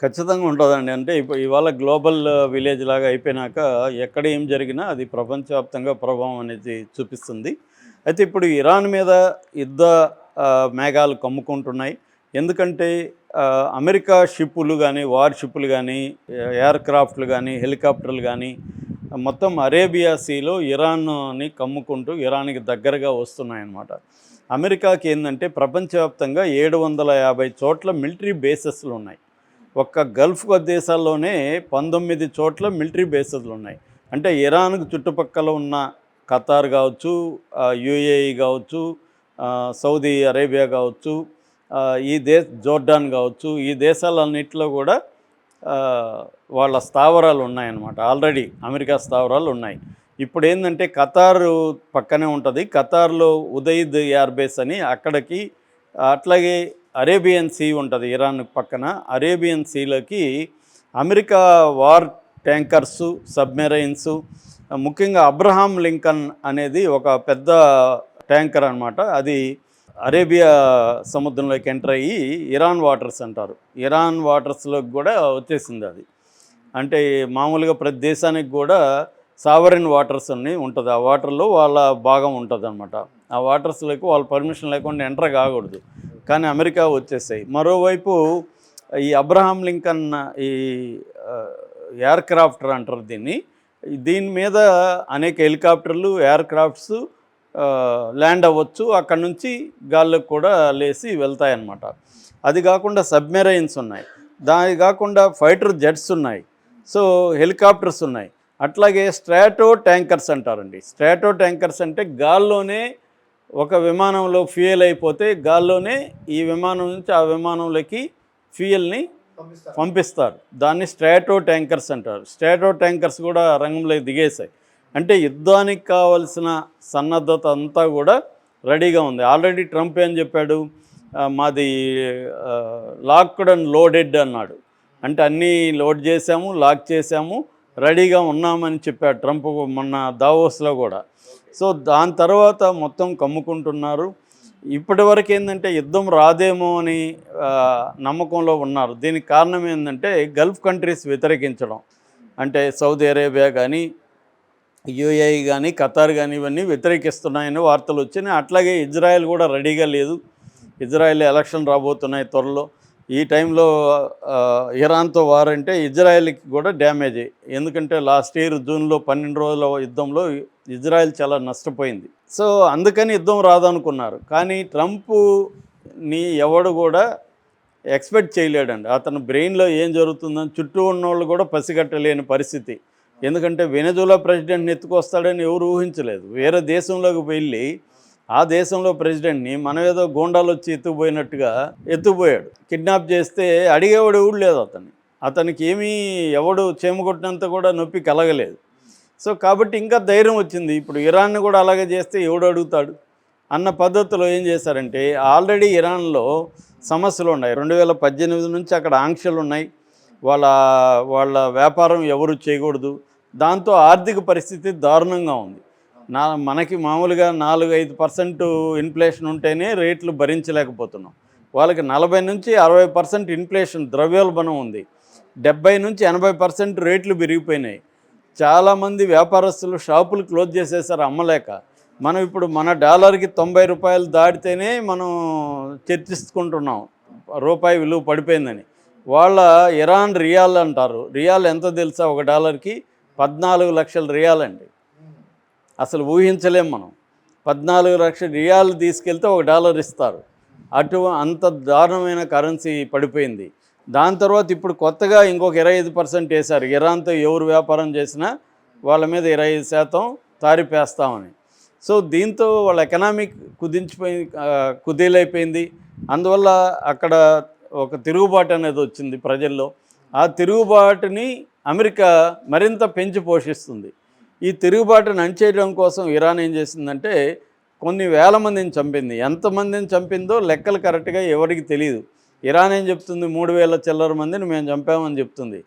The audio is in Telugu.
ఖచ్చితంగా ఉంటదండి. అంటే ఇవాళ గ్లోబల్ విలేజ్ లాగా అయిపోయినాక ఎక్కడ ఏం జరిగినా అది ప్రపంచవ్యాప్తంగా ప్రభావం అనేది చూపిస్తుంది. అయితే ఇప్పుడు ఇరాన్ మీద యుద్ధ మేఘాలు కమ్ముకుంటున్నాయి. ఎందుకంటే అమెరికా షిప్పులు గానీ, వార్ షిప్పులు గానీ, ఎయిర్ క్రాఫ్ట్‌లు గానీ, హెలికాప్టర్లు గానీ మొత్తం అరేబియా సీలో ఇరాన్‌ని కమ్ముకుంటూ ఇరాన్‌కి దగ్గరగా వస్తున్నాయన్నమాట. అమెరికాకి ఏందంటే ప్రపంచవ్యాప్తంగా 750 చోట్ల మిలిటరీ బేసెస్‌లున్నాయి. ఒక్క గల్ఫ్ దేశాల్లోనే 19 చోట్ల మిలిటరీ బేసెస్‌లున్నాయి. అంటే ఇరాన్‌కు చుట్టుపక్కల ఉన్న ఖతార్ కావచ్చు, యూఏఈ కావచ్చు, సౌదీ అరేబియా కావచ్చు, ఈ జోర్డాన్ కావచ్చు, ఈ దేశాలన్నిటిలో కూడా వాళ్ళ స్థావరాలు ఉన్నాయన్నమాట. ఆల్రెడీ అమెరికా స్థావరాలు ఉన్నాయి. ఇప్పుడేందంటే ఖతారు పక్కనే ఉంటుంది. ఖతార్‌లో ఉదయిద్ ఎయిర్ బేస్ అని అక్కడికి, అట్లాగే అరేబియన్ సీ ఉంటుంది ఇరాన్ పక్కన. అరేబియన్ సీలోకి అమెరికా వార్ ట్యాంకర్సు, సబ్మెరైన్సు, ముఖ్యంగా అబ్రహాం లింకన్ అనేది ఒక పెద్ద ట్యాంకర్ అనమాట. అది అరేబియా సముద్రంలోకి ఎంటర్ అయ్యి ఇరాన్ వాటర్స్ అంటారు. ఇరాన్ వాటర్స్లోకి కూడా వచ్చేసింది అది. అంటే మామూలుగా ప్రతి దేశానికి కూడా సావరిన్ వాటర్స్ అని ఉంటుంది. ఆ వాటర్లో వాళ్ళ భాగం ఉంటుంది అనమాట. ఆ వాటర్స్లోకి వాళ్ళ పర్మిషన్ లేకుండా ఎంటర్ కాకూడదు. కానీ అమెరికా వచ్చేసాయి. మరోవైపు ఈ అబ్రహాం లింకన్ ఈ ఎయిర్ క్రాఫ్టర్ అంటారు దీన్ని. దీని మీద అనేక హెలికాప్టర్లు, ఎయిర్ క్రాఫ్ట్స్ ల్యాండ్ అవ్వచ్చు. అక్కడ నుంచి గాల్లోకి కూడా లేసి వెళ్తాయన్నమాట. అది కాకుండా సబ్మెరైన్స్ ఉన్నాయి. దాని కాకుండా ఫైటర్ జెట్స్ ఉన్నాయి. సో హెలికాప్టర్స్ ఉన్నాయి. అట్లాగే స్ట్రాటో ట్యాంకర్స్ అంటారండి. స్ట్రాటో ట్యాంకర్స్ అంటే గాల్లోనే ఒక విమానంలో ఫ్యూయల్ అయిపోతే గాల్లోనే ఈ విమానం నుంచి ఆ విమానంలోకి ఫ్యూయల్ని పంపిస్తారు. దాన్ని స్ట్రాటో ట్యాంకర్స్ అంటారు. స్ట్రాటో ట్యాంకర్స్ కూడా రంగంలోకి దిగేశాయి. అంటే యుద్ధానికి కావలసిన సన్నద్ధత అంతా కూడా రెడీగా ఉంది. ఆల్రెడీ ట్రంప్ ఏం చెప్పాడు, మాది లాక్డ్ అండ్ లోడెడ్ అన్నాడు. అంటే అన్నీ లోడ్ చేశాము, లాక్ చేశాము, రెడీగా ఉన్నామని చెప్పాడు ట్రంప్ మొన్న దావోస్లో కూడా. సో దాని తర్వాత మొత్తం కమ్ముకుంటున్నారు. ఇప్పటి వరకు ఏంటంటే యుద్ధం రాదేమో అని నమ్మకంలో ఉన్నారు. దీనికి కారణం ఏంటంటే గల్ఫ్ కంట్రీస్ వ్యతిరేకించడం. అంటే సౌదీ అరేబియా కానీ, యూఏఈ కానీ, ఖతార్ కానీ ఇవన్నీ వ్యతిరేకిస్తున్నాయని వార్తలు వచ్చినాయి. అట్లాగే ఇజ్రాయెల్ కూడా రెడీగా లేదు. ఇజ్రాయెల్ ఎలక్షన్ రాబోతున్నాయి త్వరలో. ఈ టైంలో ఇరాన్తో వార్ అంటే ఇజ్రాయెల్కి కూడా డ్యామేజ్. ఎందుకంటే లాస్ట్ ఇయర్ జూన్లో 12 రోజుల యుద్ధంలో ఇజ్రాయెల్ చాలా నష్టపోయింది. సో అందుకని యుద్ధం రాదనుకున్నారు. కానీ ట్రంప్ని ఎవడు కూడా ఎక్స్పెక్ట్ చేయలేడండి. అతను బ్రెయిన్లో ఏం జరుగుతుందని చుట్టూ ఉన్నవాళ్ళు కూడా పసిగట్టలేని పరిస్థితి. ఎందుకంటే వెనజులా ప్రెసిడెంట్ని ఎత్తుకొస్తాడని ఎవరు ఊహించలేదు. వేరే దేశంలోకి వెళ్ళి ఆ దేశంలో ప్రెసిడెంట్ని మనం ఏదో గోండాలు వచ్చి ఎత్తుకుపోయినట్టుగా ఎత్తుకుపోయాడు. కిడ్నాప్ చేస్తే అడిగేవాడు ఎవడు లేదు అతనికి ఏమీ ఎవడు చేమకొట్టినంత కూడా నొప్పి కలగలేదు. సో కాబట్టి ఇంకా ధైర్యం వచ్చింది. ఇప్పుడు ఇరాన్ని కూడా అలాగే చేస్తే ఎవడు అడుగుతాడు అన్న పద్ధతిలో ఏం చేశారంటే, ఆల్రెడీ ఇరాన్లో సమస్యలు ఉన్నాయి. 2018 నుంచి అక్కడ ఆంక్షలు ఉన్నాయి. వాళ్ళ వాళ్ళ వ్యాపారం ఎవరు చేయకూడదు. దాంతో ఆర్థిక పరిస్థితి దారుణంగా ఉంది. మనకి మామూలుగా 4-5% ఇన్ఫ్లేషన్ ఉంటేనే రేట్లు భరించలేకపోతున్నాం. వాళ్ళకి 40-60% ఇన్ఫ్లేషన్ ద్రవ్యోల్బణం ఉంది. 70-80% రేట్లు పెరిగిపోయినాయి. చాలామంది వ్యాపారస్తులు షాపులు క్లోజ్ చేసేసారు అమ్మలేక. మనం ఇప్పుడు మన డాలర్కి 90 రూపాయలు దాటితేనే మనం చర్చించుకుంటున్నాం రూపాయి విలువ పడిపోయిందని. వాళ్ళ ఇరాన్ రియాల్ అంటారు. రియాల్ ఎంత తెలుసా? ఒక డాలర్కి 14 లక్షల రియాల్ అండి. అసలు ఊహించలేం మనం. 14 లక్షల రియాలు తీసుకెళ్తే $1 ఇస్తారు. అంత దారుణమైన కరెన్సీ పడిపోయింది. దాని తర్వాత ఇప్పుడు కొత్తగా ఇంకొక 25% వేశారు. ఇరాన్తో ఎవరు వ్యాపారం చేసినా వాళ్ళ మీద 25% తారిపేస్తామని. సో దీంతో వాళ్ళ ఎకనామిక్ కుదేలైపోయింది. అందువల్ల అక్కడ ఒక తిరుగుబాటు అనేది వచ్చింది ప్రజల్లో. ఆ తిరుగుబాటుని అమెరికా మరింత పెంచి పోషిస్తుంది. ఈ తిరుగుబాటును అణచేయడం కోసం ఇరాన్ ఏం చేసిందంటే కొన్ని వేల మందిని చంపింది. ఎంతమందిని చంపిందో లెక్కలు కరెక్ట్గా ఎవరికి తెలియదు. ఇరాన్ ఏం చెప్తుంది, 3,000 చిల్లర మందిని మేము చంపామని చెప్తుంది.